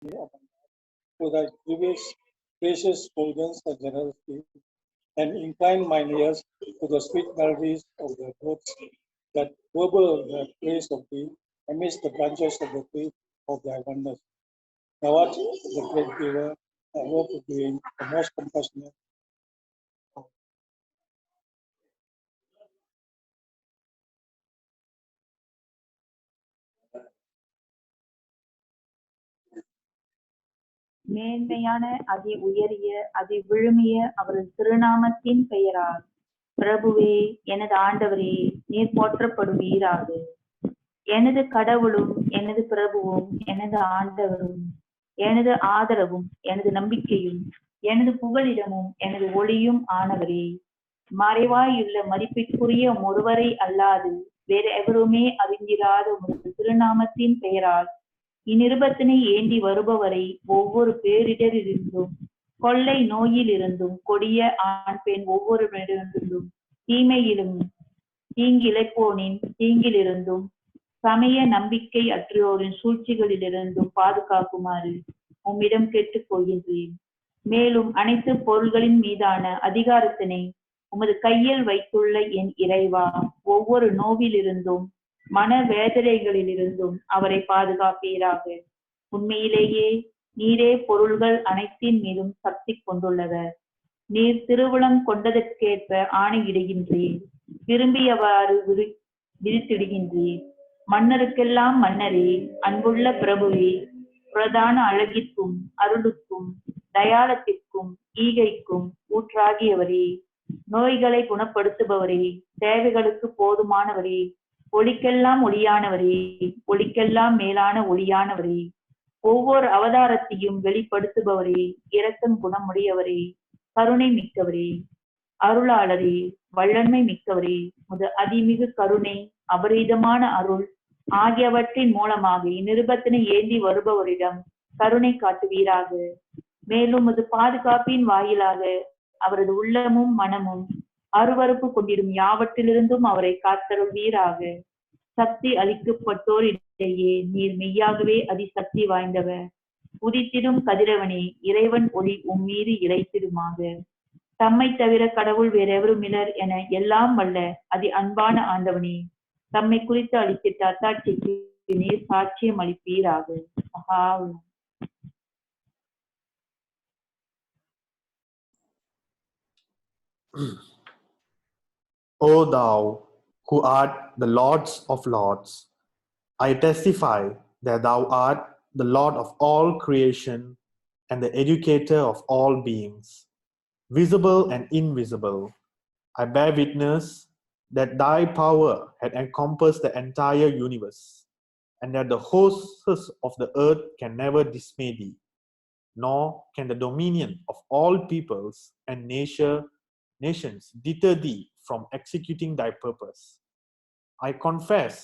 to thy gracious indulgence and generosity, and incline mine ears to the sweet melodies of the birds that warble the praise of thee amidst the branches of the tree of thy wonders. Thou art the great giver, the hope of being, the most compassionate. மேன்மையான அதி உயரிய அதி விழுமிய அவரது திருநாமத்தின் பெயரால் பிரபுவே, எனது ஆண்டவரே, நீர் போற்றப்படுவீராக. எனது கடவுளும் எனது பிரபுவும் எனது ஆண்டவரும் எனது ஆதரவும் எனது நம்பிக்கையும் எனது புகலிடமும் எனது ஒளியும் ஆனவரே, மறைவாயுள்ள மதிப்பிற்குரிய ஒருவரை அல்லாது வேற எவருமே அறிந்திராத உமது திருநாமத்தின் பெயரால் இந்நிருபத்தினை ஏந்தி வருபவரை ஒவ்வொரு பேரிடரிலிருந்தும் கொள்ளை நோயிலிருந்தும் கொடிய ஆண் பெண் ஒவ்வொருவரிலிருந்தும் தீமையிலும் தீங்கிழைப்போனின் தீங்கிலிருந்தும் சமய நம்பிக்கை அற்றோரின் சூழ்ச்சிகளிலிருந்தும் பாதுகாக்குமாறு உம்மிடம் கேட்டுக் கொள்கின்றேன். மேலும் அனைத்து பொருள்களின் மீதான அதிகாரத்தினை உமது கையில் வைத்துள்ள என் இறைவா, ஒவ்வொரு நோவிலிருந்தும் மன வேதனைகளிலிருந்தும் அவரை பாதுகாப்பீராக. உண்மையிலேயே நீரே பொருள்கள் அனைத்தின் மீதும் சக்தி கொண்டுள்ளவர். நீர் திருவுளம் கொண்டதற்கேற்ப ஆணையிடுகின்றீர், விரும்பியவாறு விரித்திடுகின்றீர். மன்னருக்கெல்லாம் மன்னரே, அன்புள்ள பிரபுவே, பிரதான அழகிற்கும் அருளுக்கும் தயாளத்திற்கும் ஈகைக்கும் ஊற்றாகியவரே, நோய்களை குணப்படுத்துபவரே, தேவைகளுக்கு போதுமானவரே, ஒளிக்கெல்லாம் ஒளியானவரே, ஒளிக்கெல்லாம் மேலான ஒளியானவரே, ஒவ்வொரு அவதாரத்தையும் வெளிப்படுத்துபவரே, இரக்கம் குணமுடையவரே, கருணை மிக்கவரே, அருளாளரே, வல்லன்மை மிக்கவரே, முத அதிமிகு கருணை அபரீதமான அருள் ஆகியவற்றின் மூலமாக இந்நிருபத்தினை ஏந்தி வருபவரிடம் கருணை காட்டுவீராக. மேலும் அது பாதுகாப்பின் வாயிலாக அவரது உள்ளமும் மனமும் அருவறுப்பு கொண்டிடும் யாவற்றிலிருந்தும் அவரை காத்தருள்வீராக. சக்தி அளிக்கப்பட்டோர் இடையே நீர் மெய்யாகவே அதிசக்தி வாய்ந்தவர். உதித்திடும் கதிரவனே, இறைவன் ஒளி உம்மீது இழைத்திடுமாக. தம்மை தவிர கடவுள் வேறெவரும் இலர் என எல்லாம் வல்ல அதி அன்பான ஆண்டவனே, தம்மை குறித்து அளித்திட்ட அத்தாட்சிக்கு நீர் சாட்சியம் அளிப்பீராக. O thou who art the Lords of Lords, I testify that thou art the Lord of all creation and the educator of all beings, visible and invisible. I bear witness that thy power had encompassed the entire universe, and that the hosts of the earth can never dismay thee, nor can the dominion of all peoples and nations deter thee from executing thy purpose. I confess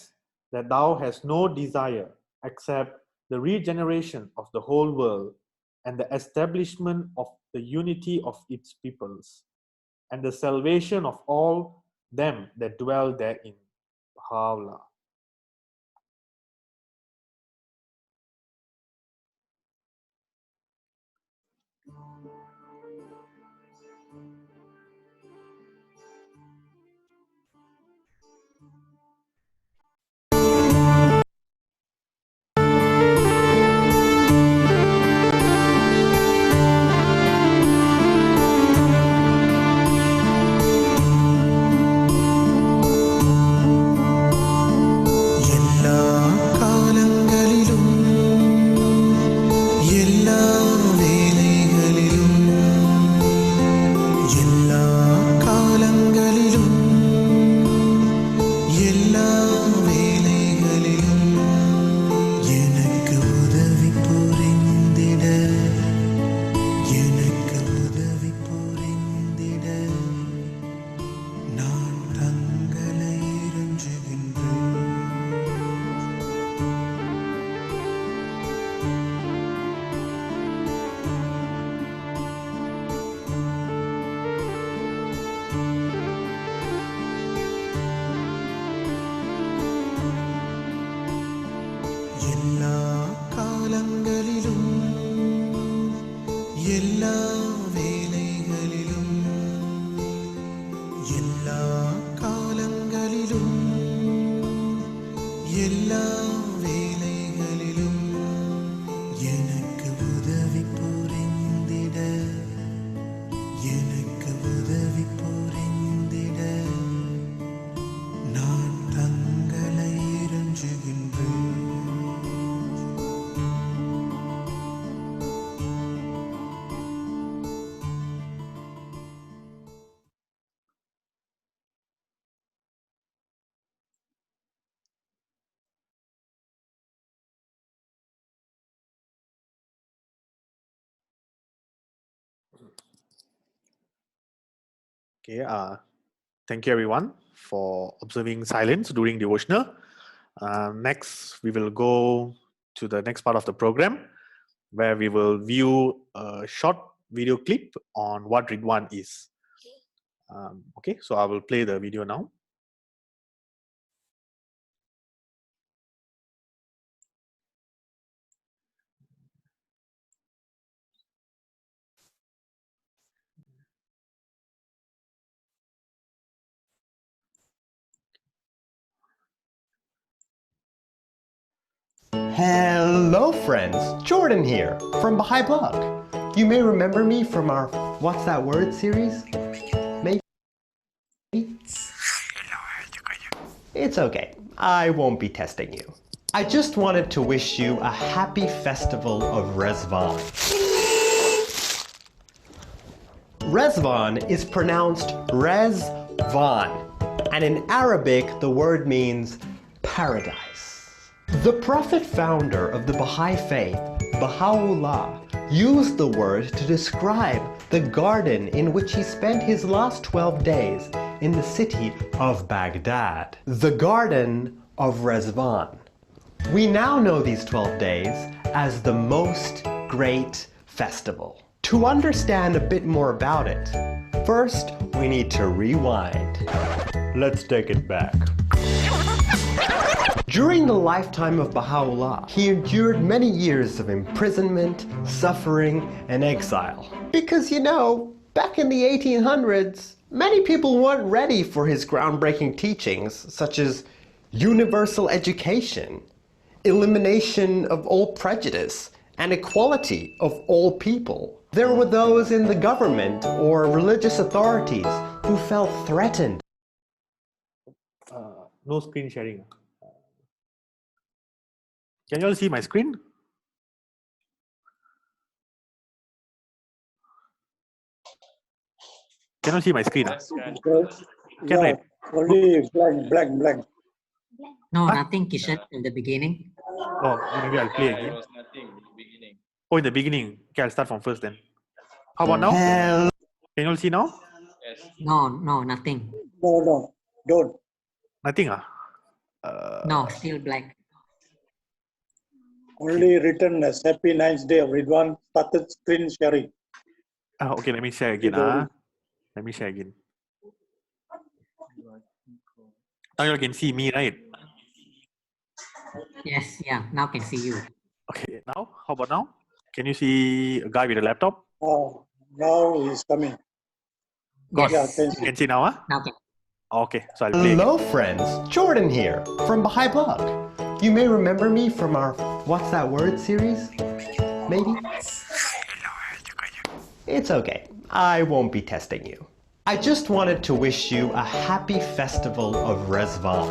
that thou hast no desire except the regeneration of the whole world and the establishment of the unity of its peoples, and the salvation of all them that dwell therein. Baha'u'llah. Okay, thank you everyone for observing silence during devotional. Next, we will go to the next part of the program where we will view a short video clip on what Ridvan is. Okay, so I will play the video now. Hello friends, Jordan here from Baha'i Blog. You may remember me from our What's That Word series? Maybe? It's okay, I won't be testing you. I just wanted to wish you a happy festival of Ridvan. Ridvan is pronounced Rezvan, and in Arabic the word means paradise. The prophet founder of the Baha'i faith, Baha'u'llah, used the word to describe the garden in which he spent his last 12 days in the city of Baghdad. The Garden of Ridvan. We now know these 12 days as the Most Great Festival. To understand a bit more about it, first we need to rewind. Let's take it back. During the lifetime of Baha'u'llah, he endured many years of imprisonment, suffering, and exile. Because, you know, back in the 1800s, many people weren't ready for his groundbreaking teachings, such as universal education, elimination of all prejudice, and equality of all people. There were those in the government or religious authorities who felt threatened. No screen sharing. Can you all see my screen? Can you see my screen? Can I? Only blank. No, nothing, Kishan, in the beginning. Oh, maybe I'll play again. Oh, in the beginning. Okay, I'll start from first then. How about now? Can you all see now? No, nothing. No, don't. Nothing, No, still blank. Only written as Happy 9th Day of Ridvan, started screen sharing. Okay, let me share again. Let me share again. Now you all can see me, right? Yes, yeah, now can see you. Okay, now, how about now? Can you see a guy with a laptop? Now he's coming. Yes, Yeah, You can see now, now can. Okay, so I'll play again. Hello friends, Jordan here from Baha'i Blog. You may remember me from our What's That Word series? Maybe? It's okay, I won't be testing you. I just wanted to wish you a happy festival of Ridvan.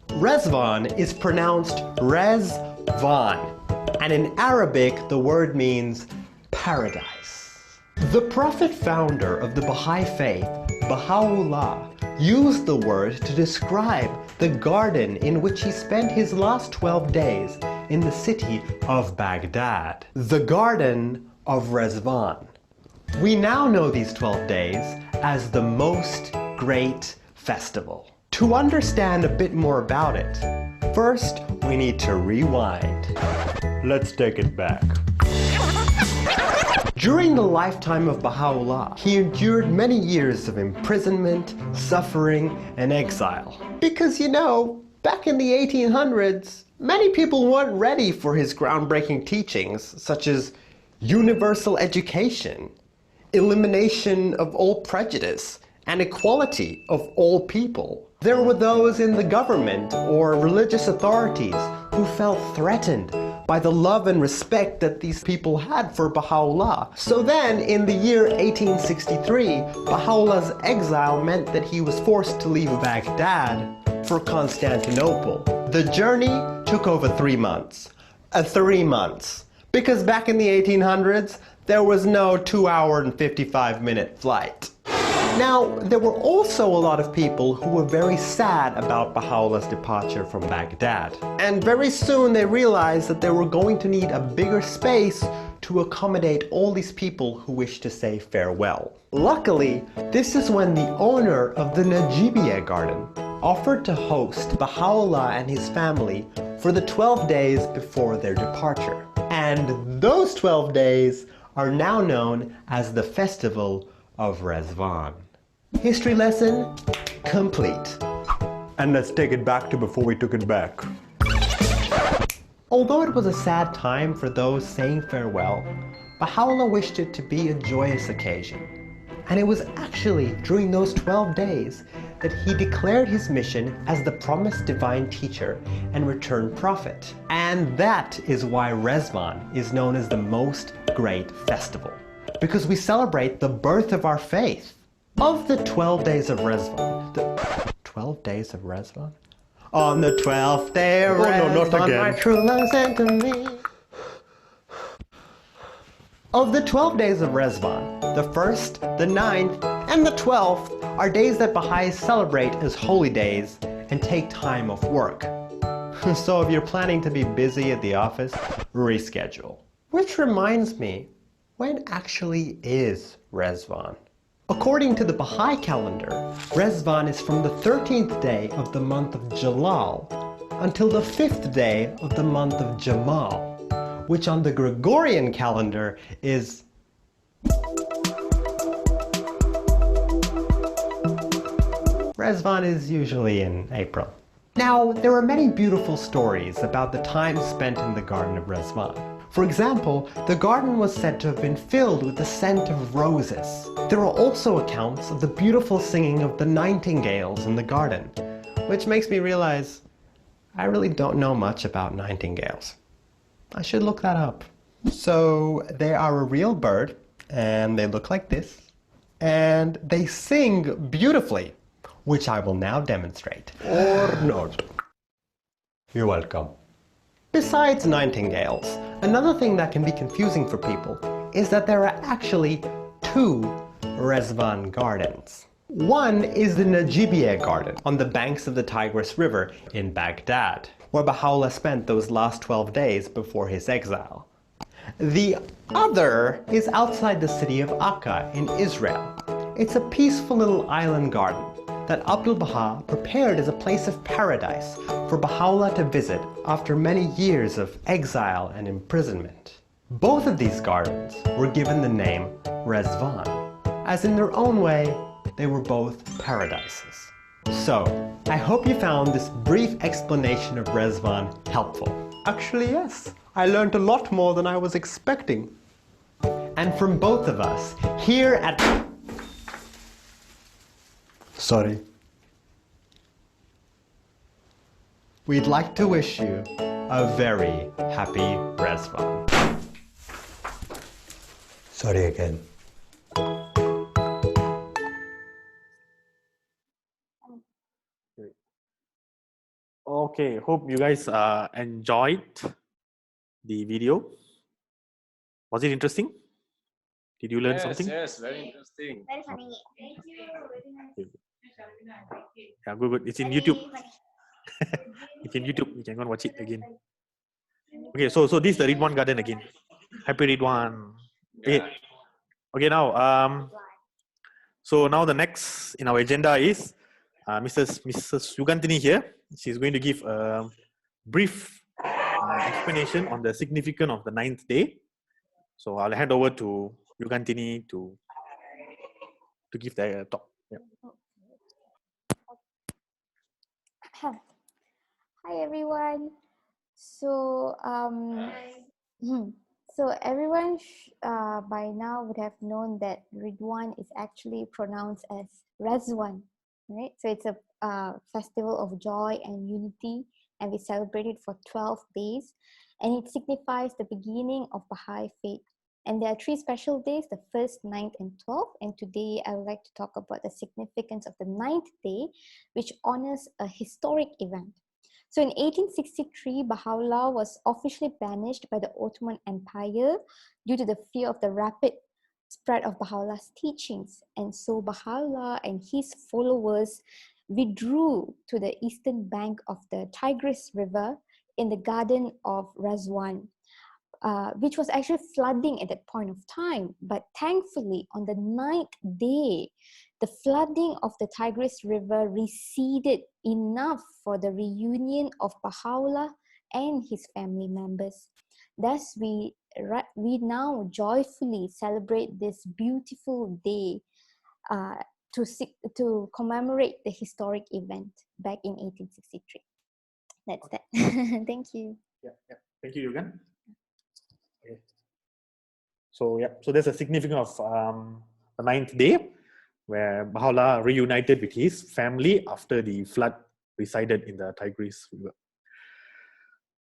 Ridvan is pronounced Rezvan, and in Arabic the word means paradise. The prophet founder of the Baha'i faith, Baha'u'llah, used the word to describe the garden in which he spent his last 12 days in the city of Baghdad. The Garden of Ridvan. We now know these 12 days as the Most Great Festival. To understand a bit more about it, first we need to rewind. Let's take it back. During the lifetime of Baha'u'llah, he endured many years of imprisonment, suffering, and exile. Because, you know, back in the 1800s, many people weren't ready for his groundbreaking teachings, such as universal education, elimination of all prejudice, and equality of all people. There were those in the government or religious authorities who felt threatened by the love and respect that these people had for Baha'u'llah. So then, in the year 1863, Baha'u'llah's exile meant that he was forced to leave Baghdad for Constantinople. The journey took over 3 months. 3 months. Because back in the 1800s, there was no 2 hour and 55-minute flight. Now, there were also a lot of people who were very sad about Baha'u'llah's departure from Baghdad. And very soon they realized that they were going to need a bigger space to accommodate all these people who wished to say farewell. Luckily, this is when the owner of the Najibiya Garden offered to host Baha'u'llah and his family for the 12 days before their departure. And those 12 days are now known as the Festival of Ridvan. History lesson complete. And let's take it back to before we took it back. Although it was a sad time for those saying farewell, Baha'u'llah wished it to be a joyous occasion. And it was actually during those 12 days that he declared his mission as the promised divine teacher and returned prophet. And that is why Ridvan is known as the most great festival, because we celebrate the birth of our faith. Of the 12 days of Ridvan, the 12 days of Ridvan? On the 12th day of Ridvan, my true love sent to me. Of the 12 days of Ridvan, the 1st, the 9th, and the 12th are days that Baha'is celebrate as holy days and take time off work. So if you're planning to be busy at the office, reschedule. Which reminds me, when actually is Ridvan? According to the Baha'i calendar, Ridvan is from the 13th day of the month of Jalal until the 5th day of the month of Jamal, which on the Gregorian calendar is Ridvan is usually in April. Now, there are many beautiful stories about the time spent in the Garden of Ridvan. For example, the garden was said to have been filled with the scent of roses. There are also accounts of the beautiful singing of the nightingales in the garden, which makes me realize I really don't know much about nightingales. I should look that up. So they are a real bird, and they look like this, and they sing beautifully, which I will now demonstrate. Or not. You're welcome. Besides nightingales, another thing that can be confusing for people is that there are actually two Ridvan gardens. One is the Najibiya Garden on the banks of the Tigris River in Baghdad, where Baha'u'llah spent those last 12 days before his exile. The other is outside the city of Akka in Israel. It's a peaceful little island garden that Abdul Baha prepared as a place of paradise for Baha'u'llah to visit after many years of exile and imprisonment. Both of these gardens were given the name Ridvan, as in their own way, they were both paradises. So, I hope you found this brief explanation of Ridvan helpful. Actually, yes, I learned a lot more than I was expecting. And from both of us, here at... Sorry. We'd like to wish you a very happy Ridvan. Sorry again. Okay, hope you guys enjoyed the video. Was it interesting? Did you learn something? Yes, very interesting. Very funny. Thank you. Yeah, good. It's in YouTube. It's in YouTube. You can go and watch it again. Okay, so this is the Ridwan Garden again. Happy Ridwan. Okay. Yeah. Okay, now so now the next in our agenda is Mrs. Yugantini here. She's going to give a brief explanation on the significance of the 9th day. So I'll hand over to Yugantini to give the talk. Yeah. Hi everyone. So so everyone by now would have known that Ridwan is actually pronounced as Ridwan, right? So it's a festival of joy and unity, and we celebrate it for 12 days, and it signifies the beginning of Baha'i faith. And there are 3 special days, the 1st, 9th, and 12th. And today I would like to talk about the significance of the 9th day, which honors a historic event. So in 1863, Baha'u'llah was officially banished by the Ottoman Empire due to the fear of the rapid spread of Baha'u'llah's teachings. And so Baha'u'llah and his followers withdrew to the eastern bank of the Tigris River in the garden of Ridvan, which was actually flooding at that point of time. But thankfully, on the 9th day, the flooding of the Tigris River receded enough for the reunion of Baha'u'llah and his family members. Thus, we now joyfully celebrate this beautiful day to commemorate the historic event back in 1863. That's that. Thank you. Yeah. Thank you, Yugan. Okay. So there's a significance of the 9th day, where Baha'u'llah reunited with his family after the flood resided in the Tigris River.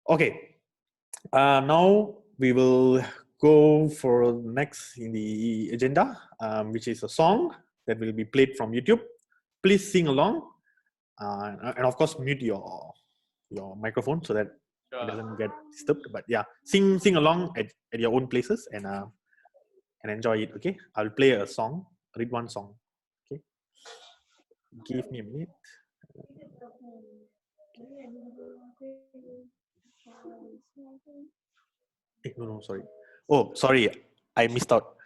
Okay, now we will go for next in the agenda, which is a song that will be played from YouTube. Please sing along, and of course mute your microphone so that it doesn't get disturbed. But yeah, sing along at your own places and enjoy it. Okay, I'll play a song, read one song. Okay, give me a minute. No, sorry. Oh, sorry, I missed out.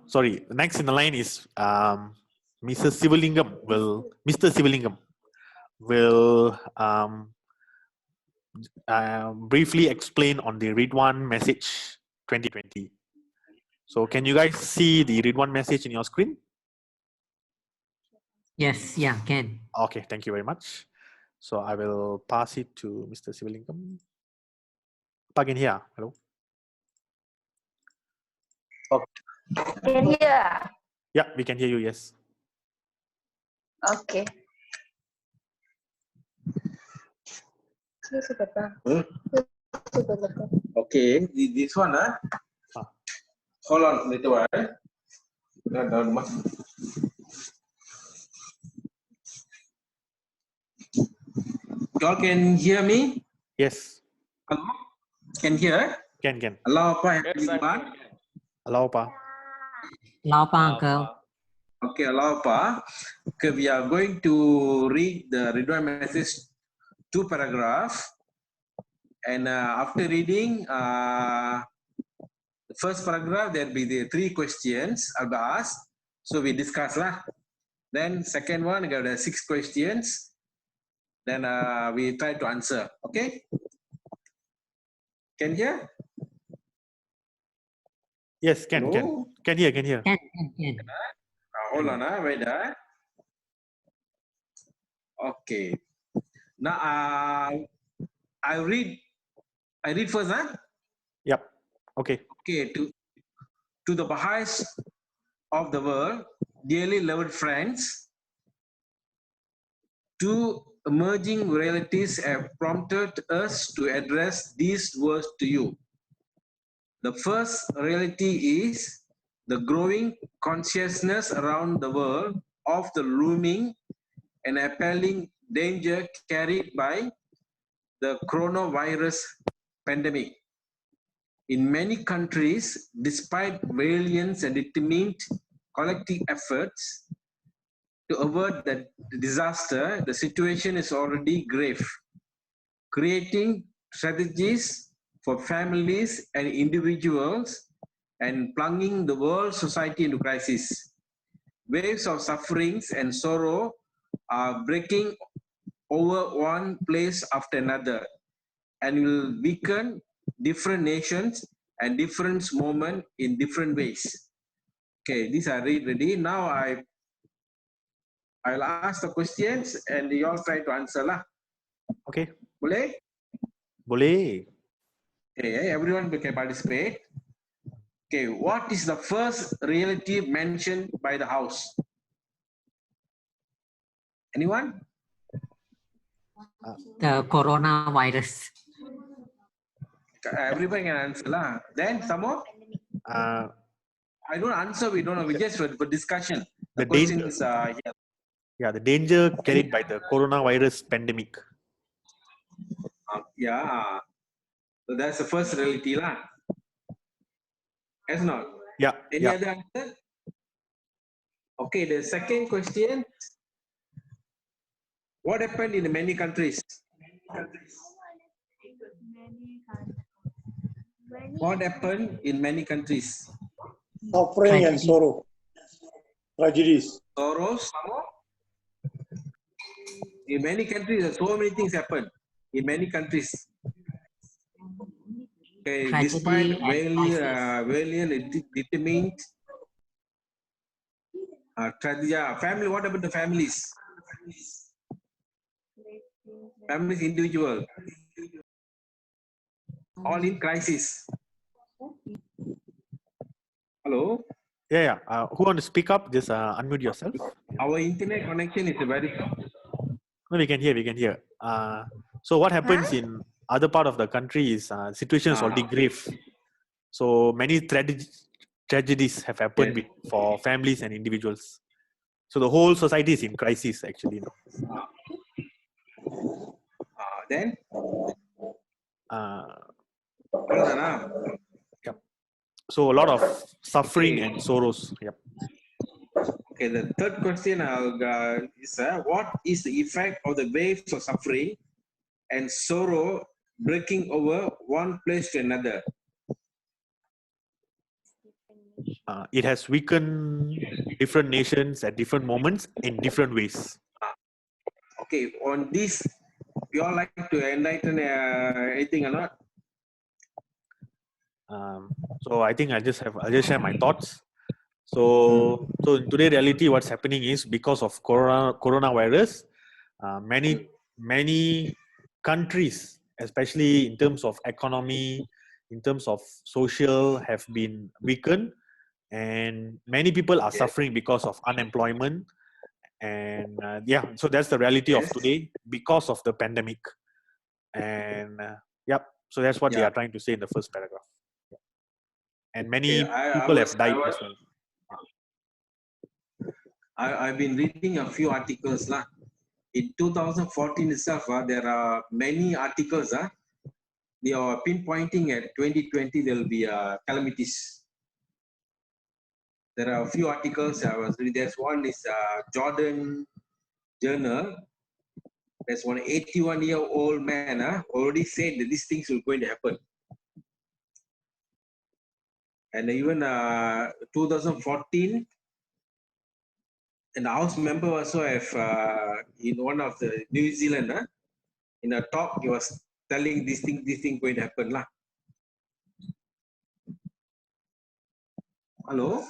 Sorry. Next in the line is Mr. Sivalingam will briefly explain on the Ridvan message 2020. So can you guys see the Ridvan message in your screen? Yes, yeah, can. Okay, thank you very much. So I will pass it to Mr. Sivalingam. Plug in here. Hello. Can hear? Yeah, we can hear you. Yes. Okay. Okay, this one, hold on, little while. Y'all can hear me? Yes. Hello? Can hear? Can. Hello, everyone. Hello, Pa. Lao Pa, uncle. Okay, hello, Pa. Okay, we are going to read the Ridwan message 2 paragraph. And after reading the first paragraph, there'll be the 3 questions I'll be asked. So we discuss lah. Then second one, we got the 6 questions. Then we try to answer. Okay? Can hear? Yes, can hear. Can. Hold on, wait. Okay. Now I read first, Yep. Okay. Okay. To the Baha'is of the world, dearly loved friends, 2 emerging realities have prompted us to address these words to you. The first reality is the growing consciousness around the world of the looming and appalling danger carried by the coronavirus pandemic. In many countries, despite valiant and determined collective efforts to avert the disaster, the situation is already grave, creating strategies for families and individuals and plunging the world society into crisis. Waves of sufferings and sorrow are breaking over one place after another and will weaken different nations and different moments in different ways. Okay, these are ready. Now I'll ask the questions and you all try to answer lah. Okay. Boleh? Boleh. Okay, everyone can participate. Okay, what is the first reality mentioned by the house? Anyone? The coronavirus. Everybody can answer lah. Then some more? I don't answer, we don't know. We just for discussion. The question is here. Yeah, the danger carried by the coronavirus pandemic. Yeah. So that's the first reality lah. Yes or not? Yeah. Any Yeah. other answer? Okay, the second question. What happened in many countries? What happened in many countries? Suffering and Tragedy. sorrow, tragedies. Sorrows. In many countries, so many things happen. In many countries. Okay, despite Tragedy and crisis. valiant and determined tragedy. Family. What happened to families? Families, individual. All in crisis. Hello. Yeah. Who want to speak up? Just unmute yourself. Our internet connection is very. No, we can hear. We can hear. So what happens in other part of the country is situation is already grave. So many tragedies have happened for families and individuals. So the whole society is in crisis actually. Then. Yep. So a lot of suffering and sorrows. Yep. Okay, the third question is what is the effect of the waves of suffering and sorrow breaking over one place to another? It has weakened different nations at different moments in different ways. Okay, on this, you all like to enlighten anything or not? So I think I'll just share my thoughts. So in today's reality, what's happening is because of coronavirus, many countries, especially in terms of economy, in terms of social, have been weakened, and many people are suffering because of unemployment. And so that's the reality of today because of the pandemic. And so that's what they are trying to say in the first paragraph. And many people have died as well. I've been reading a few articles. In 2014 itself, there are many articles. They are pinpointing at 2020 there will be calamities. There are a few articles I was reading. There's one is Jordan Journal. There's one 81-year-old man already said that these things will going to happen. And even 2014, and House member also have in one of the New Zealand in a talk he was telling this thing going to happen lah. Hello.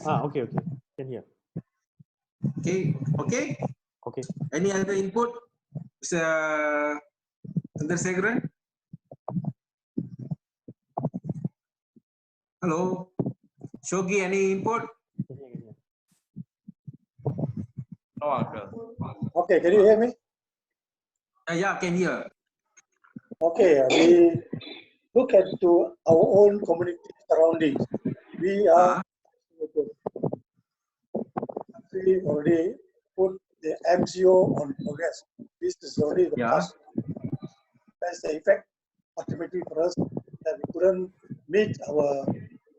Okay. Can hear. Okay. Any other input, Mr. Chandrasekharan? Hello. Shogi, any input? No, uncle. Okay, can you hear me? Yeah, can hear. Okay, we look at to our own community surroundings. We are already put the MCO on progress. This is already the past. That's the effect ultimately for us that we couldn't meet our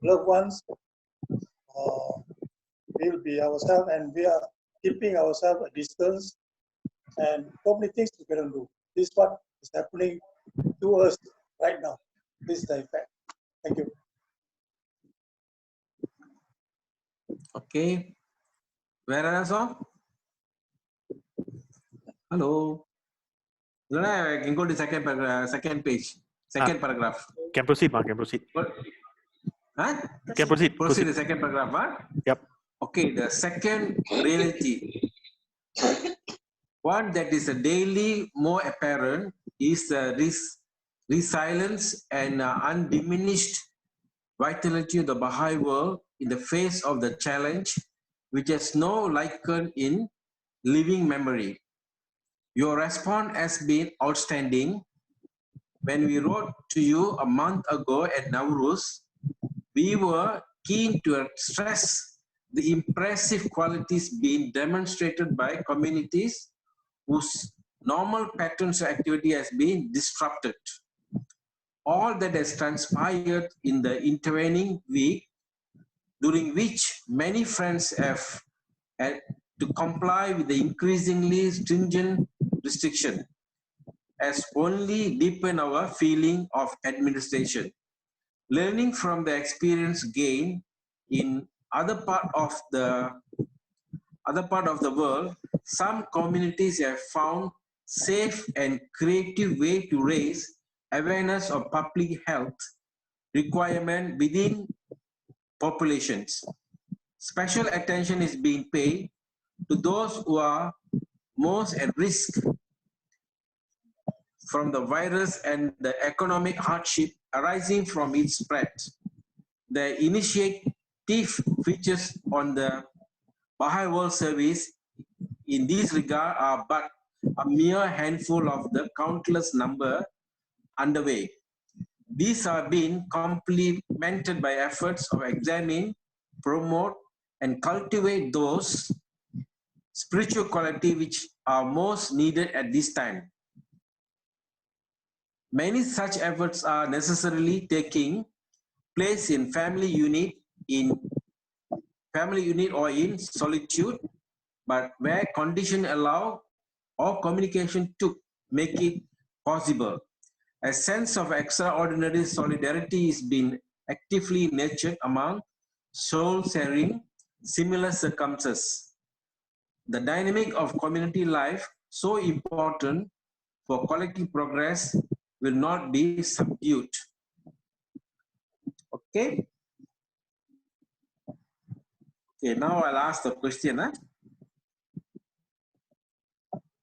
loved ones. We'll be ourselves, and we are keeping ourselves a distance, and so many things we can do. This is what is happening to us right now. This is the effect. Thank you. Okay. Where are you? Hello. I can go to second page, second paragraph. Can proceed, Mark. Can proceed. Huh? Can proceed. Proceed the second paragraph. Yep. Okay, the second reality. One that is a daily more apparent is the resilience and undiminished vitality of the Baha'i world in the face of the challenge, which has no liken in living memory. Your response has been outstanding. When we wrote to you a month ago at Nauruz, we were keen to stress the impressive qualities being demonstrated by communities whose normal patterns of activity has been disrupted. All that has transpired in the intervening week during which many friends have had to comply with the increasingly stringent restriction, has only deepened our feeling of administration. Learning from the experience gained in other part of the world, some communities have found safe and creative way to raise awareness of public health requirement within populations. Special attention is being paid to those who are most at risk from the virus and the economic hardship arising from its spread. The initiative features on the Baha'i World Service in this regard are but a mere handful of the countless number underway. These are being complemented by efforts of examine, promote, and cultivate those spiritual qualities which are most needed at this time. Many such efforts are necessarily taking place in family unit or in solitude, but where conditions allow or communication to make it possible. A sense of extraordinary solidarity is being actively nurtured among souls sharing similar circumstances. The dynamic of community life, so important for collective progress, will not be subdued. Okay. Okay, now I'll ask the question.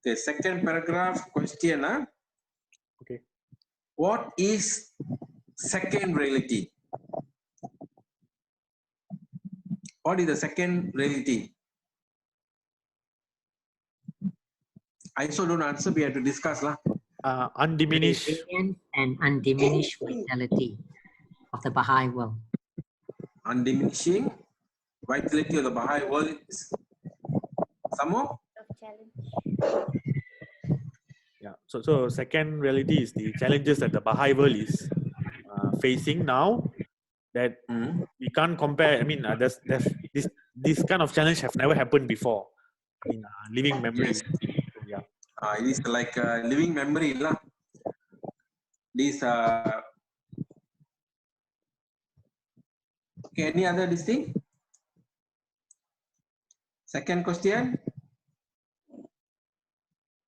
Okay, second paragraph question. Okay. What is second reality? What is the second reality? I also don't answer, we have to discuss. Undiminished. Resilience and undiminished vitality of the Baha'i world. Undiminishing vitality of the Baha'i world is some more? Yeah. So second reality is the challenges that the Baha'i world is facing now that we can't compare. I mean, this kind of challenge have never happened before in living memory. Yes. Yeah. It is like a living memory. These okay, any other distinct? Second question.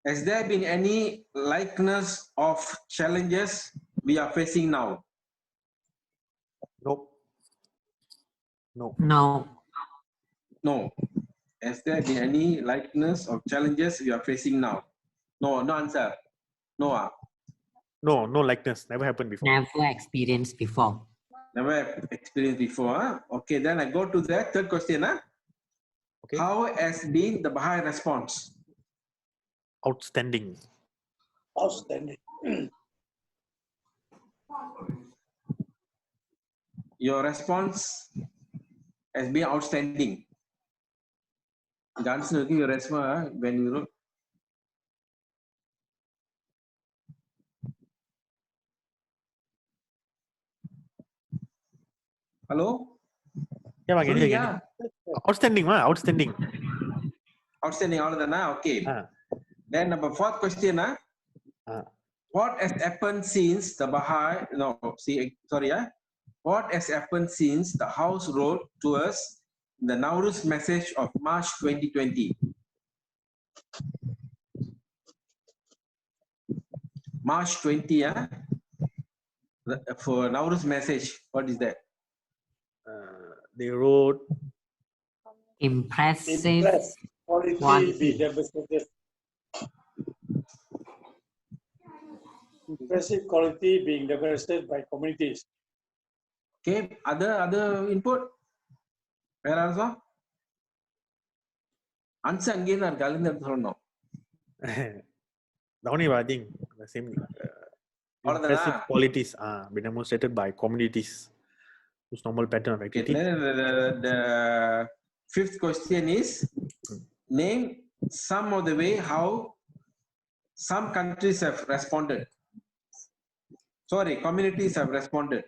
Has there been any likeness of challenges we are facing now? Nope. No. No. No. Has there been any likeness of challenges we are facing now? No, no answer. No. No likeness. Never happened before. Never experienced before. Never experienced before. Okay, then I go to the third question. Okay. How has been the Baha'i response? Outstanding. Outstanding. Your response has been outstanding. The answer your response when you wrote. Hello? Yeah, Sorry, yeah. Outstanding, outstanding. Outstanding, all of that. Okay. Then number fourth question. What has happened since the Baha'i? What has happened since the House wrote to us the Nowruz message of March 2020? March 20, for Nowruz message, what is that? They wrote impressive quality quality. be demonstrated. Impressive quality being demonstrated by communities. Okay, other input? Where also? Answer again or calendar no. the only I think the same impressive qualities are been demonstrated by communities whose normal pattern of activity. Okay, then the fifth question is name some of the way how some countries have responded. Sorry, communities have responded.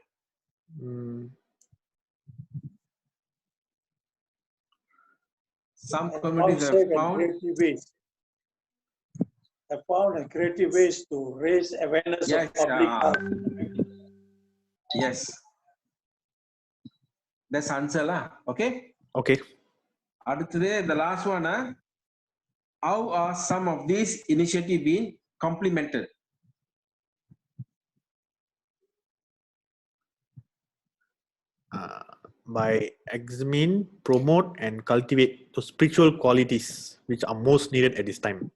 Some and communities have found safe and found, creative ways. Have found and creative ways to raise awareness yes, of public health. yes. That's answer lah. Okay. Okay. Today, the last one. How are some of these initiatives being complemented? By examine, promote, and cultivate the spiritual qualities which are most needed at this time.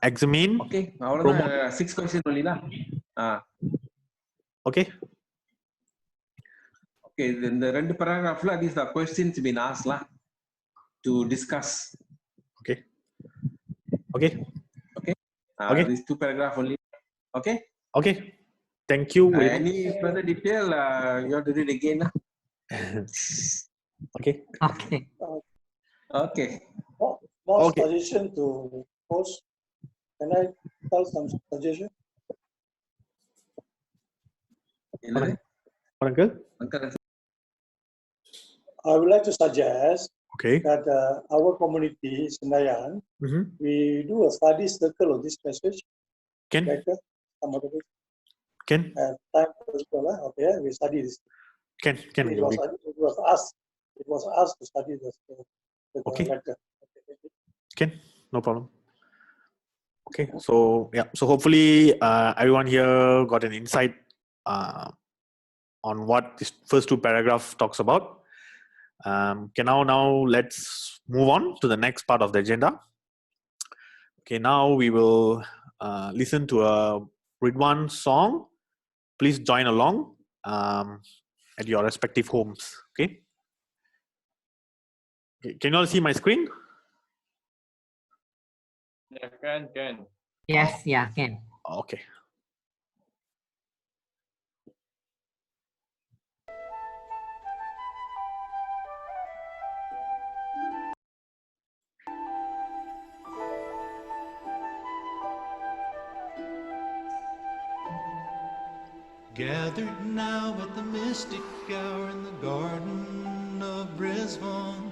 Examine, Okay. promote. 6 questions only lah. Okay. Okay. Then the two paragraph lah. These are questions been asked lah to discuss. Okay. Okay. Okay. Okay. These 2 paragraph only. Okay. Okay. Thank you. Any further detail? You have to read again lah. Okay. Okay. Okay. More Okay. suggestion to post. Can I tell some suggestion? Uncle? I would like to suggest Okay. that our community, Sendayan, we do a study circle of this passage. Can? Later, some other day. Can? Time for school, okay, we study this. Can? It was us. It was us to study this. Okay. Letter. Can? No problem. Okay. So yeah. So hopefully everyone here got an insight on what this first 2 paragraphs talks about. Okay. Now let's move on to the next part of the agenda. Okay. Now we will listen to a Ridvan song. Please join along at your respective homes. Okay. Can you all see my screen? Yeah, can. Yes, yeah, can. Okay. Gathered now at the mystic hour in the garden of Ridvan,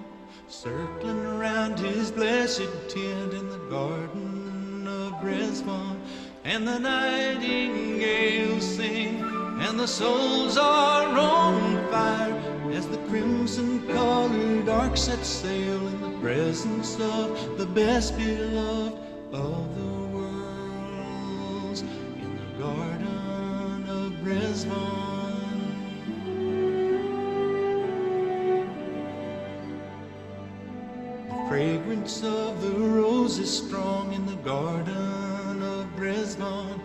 circling around his blessed tent in the garden of Ridvan, and the nightingales sing, and the souls are on fire as the crimson-colored ark sets sail in the presence of the best beloved of the worlds in the garden. Ridvan. The fragrance of the rose is strong in the garden of Ridvan.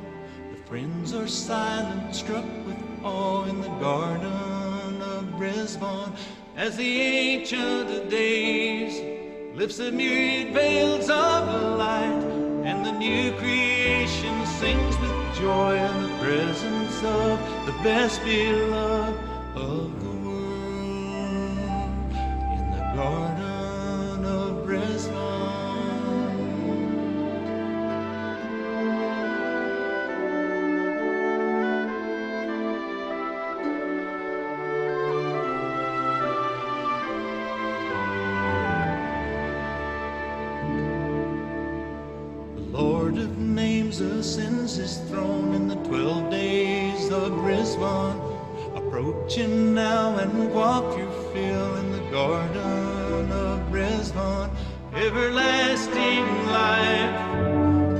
The friends are silent, struck with awe in the garden of Ridvan, as the Ancient of Days lifts the myriad veils of light, and the new creation sings with joy in the presence of the best beloved of the world in the garden of Ridvan. The Lord of names ascends his throne in the 12 days of Ridvan, approaching now and walk your fill in the garden of Ridvan. Everlasting life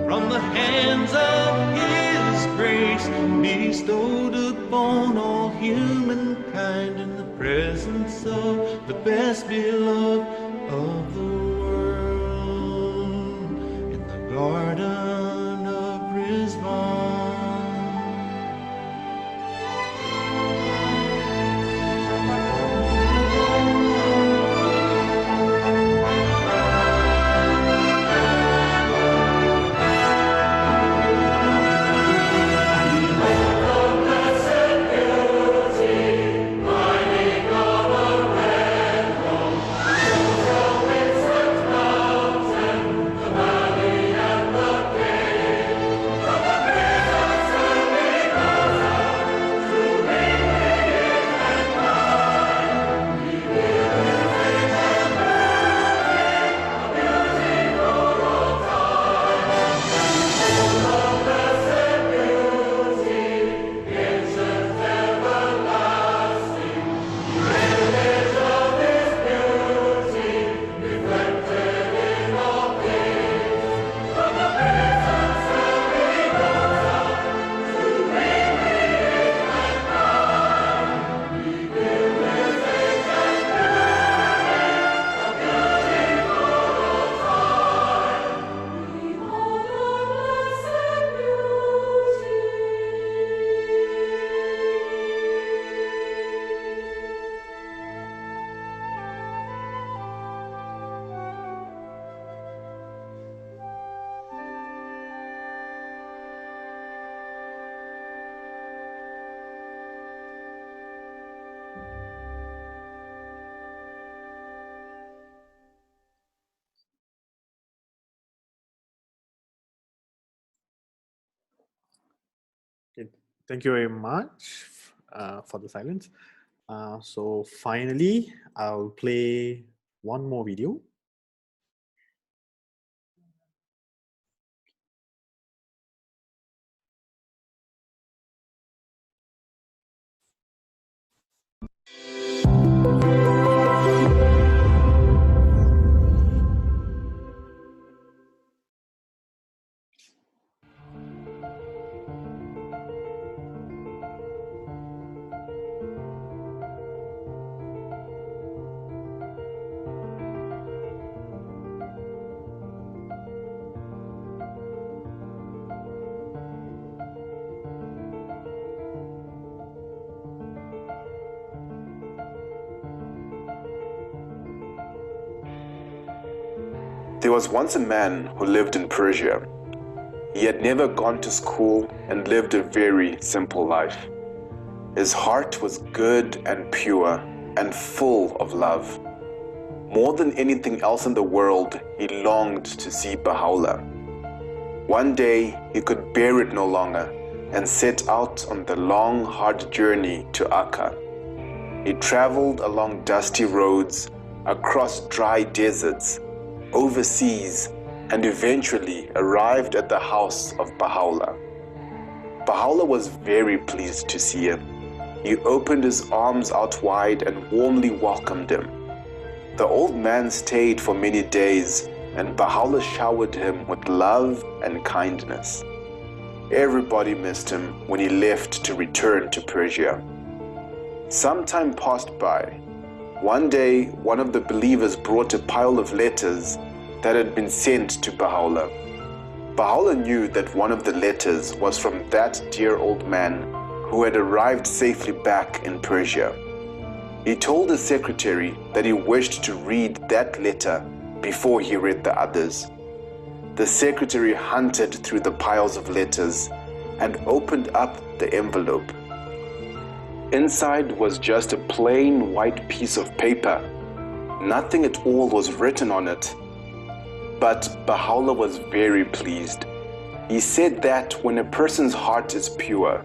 from the hands of his grace, bestowed upon all humankind in the presence of the best beloved of the world in the garden of Ridvan. Thank you very much for the silence. So finally, I'll play one more video. There was once a man who lived in Persia. He had never gone to school and lived a very simple life. His heart was good and pure and full of love. More than anything else in the world, he longed to see Baha'u'llah. One day, he could bear it no longer and set out on the long, hard journey to Akka. He traveled along dusty roads, across dry deserts, overseas, and eventually arrived at the house of Baha'u'llah. Baha'u'llah was very pleased to see him. He opened his arms out wide and warmly welcomed him. The old man stayed for many days, and Baha'u'llah showered him with love and kindness. Everybody missed him when he left to return to Persia. Some time passed by. One day, one of the believers brought a pile of letters that had been sent to Baha'u'llah. Baha'u'llah knew that one of the letters was from that dear old man who had arrived safely back in Persia. He told the secretary that he wished to read that letter before he read the others. The secretary hunted through the piles of letters and opened up the envelope. Inside was just a plain white piece of paper. Nothing at all was written on it. But Baha'u'llah was very pleased. He said that when a person's heart is pure,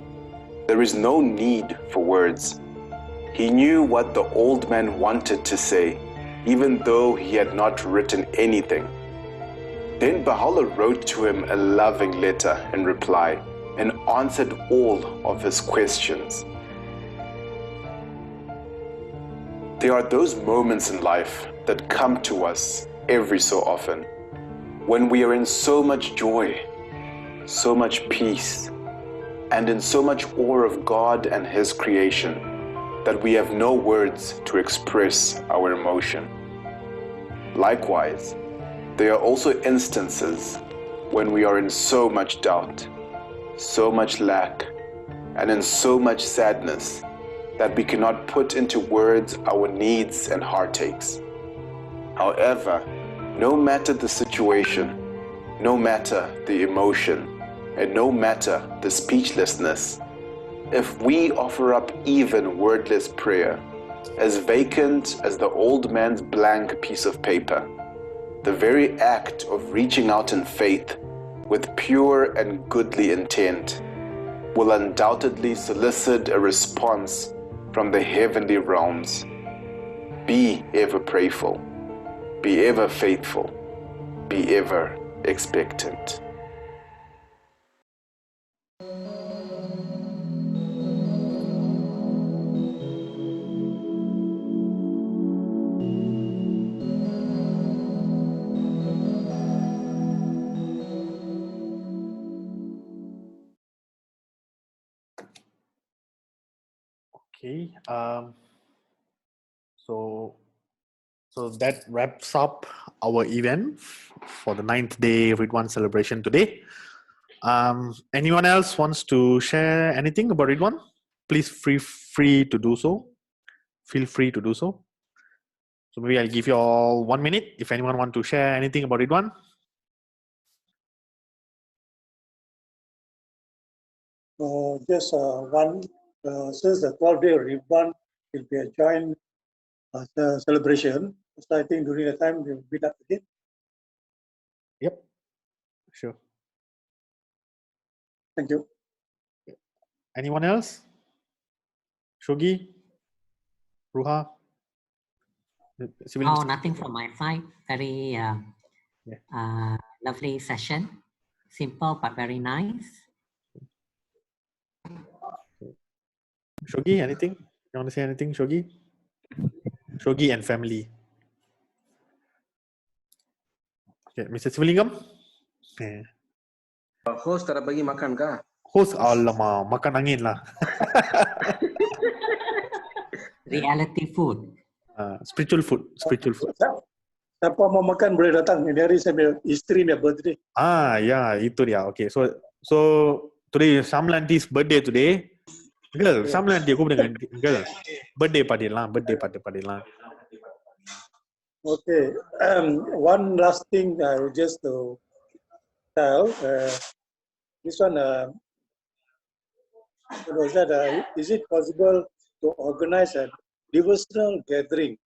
there is no need for words. He knew what the old man wanted to say, even though he had not written anything. Then Baha'u'llah wrote to him a loving letter in reply and answered all of his questions. There are those moments in life that come to us every so often, when we are in so much joy, so much peace, and in so much awe of God and His creation that we have no words to express our emotion. Likewise, there are also instances when we are in so much doubt, so much lack, and in so much sadness that we cannot put into words our needs and heartaches. However, no matter the situation, no matter the emotion, and no matter the speechlessness, if we offer up even wordless prayer, as vacant as the old man's blank piece of paper, the very act of reaching out in faith with pure and goodly intent will undoubtedly solicit a response from the heavenly realms. Be ever prayerful, be ever faithful, be ever expectant. Okay, so that wraps up our event for the 9th day Ridvan celebration today. Anyone else wants to share anything about Ridvan? Please feel free to do so. Feel free to do so. So maybe I'll give you all 1 minute if anyone want to share anything about Ridvan. Just one, since the 12-day Ridvan will be a joint celebration, so I think during the time we will meet up again. Yep, sure. Thank you. Anyone else? Shogi? Ruha? Civil Oh, nothing from my side. Very Yeah. lovely session. Simple but very nice. Shogi, anything? You want to say anything, Shogi? Shogi and family. Okay, Mr. Sivalingam? Yeah. Host tak ada bagi makan kah? Host, alamak, makan angin lah. Reality food. Spiritual food. Siapa mau makan boleh datang. Ini hari saya punya isteri punya birthday. Yeah, itu dia. Okay, so today is Shamla Auntie's birthday today. Girl, Shamla Auntie aku dengan girl. Birthday party lah. Okay. One last thing just to tell. This one, was that, is it possible to organize a devotional gathering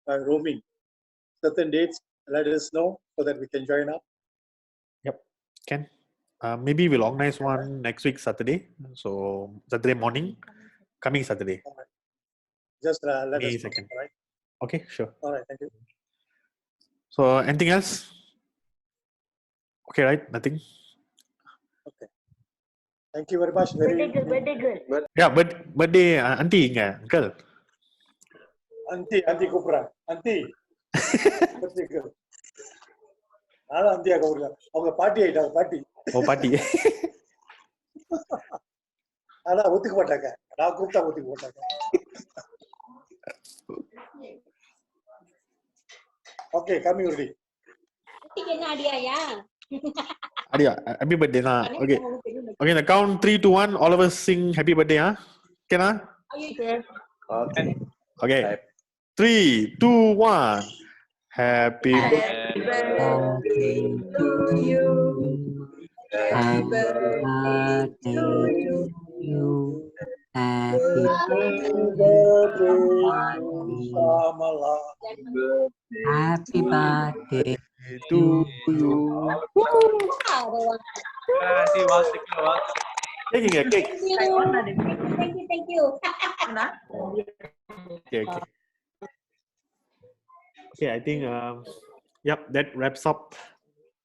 by roaming? Certain dates, let us know so that we can join up. Yep, can. Maybe we'll organize one next week Saturday. So Saturday morning, coming Saturday. Just let May us know. 2nd. All right. Okay, sure. All right. Thank you. So anything else? Okay, right? Nothing? Okay. Thank you very much. Birthday girl. Yeah, birthday auntie inga, uncle. Auntie Kupra. Auntie. Birthday girl. Auntie Kupra. அவங்க பாட்டி ஆயிட்டாங்க பாட்டி. Oh, party. ஆனா ஒத்துக்க மாட்டாங்க. நான் கூப்பிட்டா ஒத்துக்க மாட்டாங்க. Okay, coming already. Adia, happy birthday lah. Okay. Okay, the count 3, 2, 1. All of us sing happy birthday, huh? Can I? Okay. Okay. 3, 2, 1. Happy birthday to you. Happy birthday to you. Happy birthday. Happy birthday to you. Taking a cake. Thank you. Okay. Okay, I think yep, that wraps up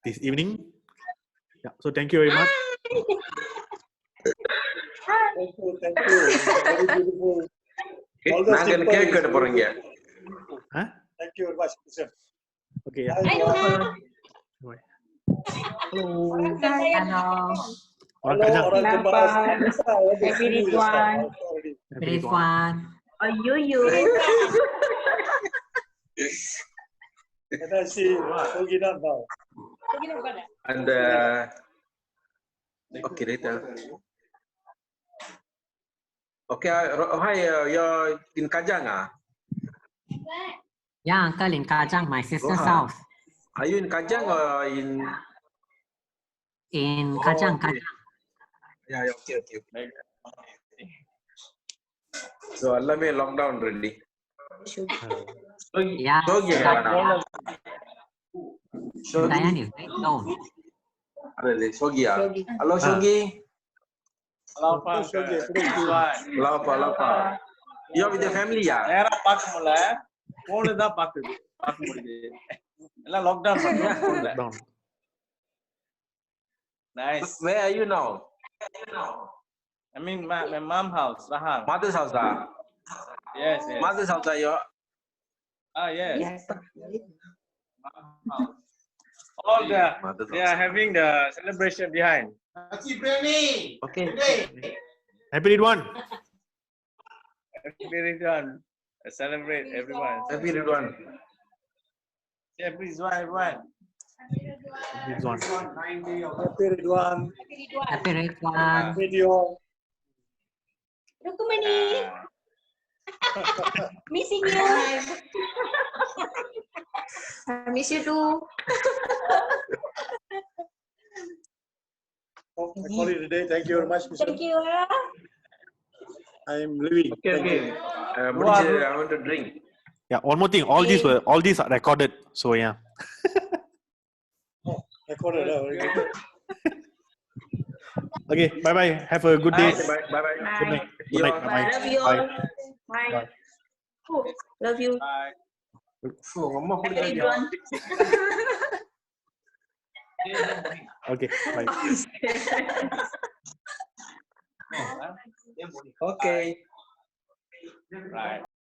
this evening. Yeah, so thank you very much. Thank you. Very beautiful. All the நாங்க simple- cake கட்ட போறீங்க. Huh? Thank you very much, Mr. Okay, yeah. Hello. Kajang. orang Selamat. Jemaah. Happy Ridwan. Ridwan. You. Can I see Soginan now? And okay, later. Okay, hi, you're in Kajang, Yeah, uncle in Kajang, my sister's Roha. house. Are you in Kajang or in? In Kajang. Yeah, okay. So, Allah may lockdown ready. Yeah, Sogi, Sendayan is very known. Really, Sogi, hello, Sogi. Lapa. You're with your family, yeah? நேரா பார்க்க முடியல போனு தான் பார்க்க முடியுது எல்லாம் lockdown பண்ணியா Down. Nice Where are you now? I mean my mom house Rahang. Mother's house, Yes. Mother's house, you. Yes. All they are having the celebration behind. Okay. Happy Ridwan. Happy Ridwan. Celebrate everyone. Happy Ridwan. Happy Ridwan, everyone. Ridwan. Happy Ridwan. Happy Ridwan. Video. Rukumani. Missing you. I miss you too. I call it a day. Thank you very much, Mr. Thank you. I am leaving. Okay. Wow. I want to drink. Yeah, one more thing. All these are recorded. So yeah. Recorded. Very good. Okay, bye bye. Have a good day. Bye bye. Good night. Good Yeah. night. Bye bye. Love you Bye. all. Bye. Oh, love you. Bye. Bye, Ridwan. Okay, bye. Okay. Right.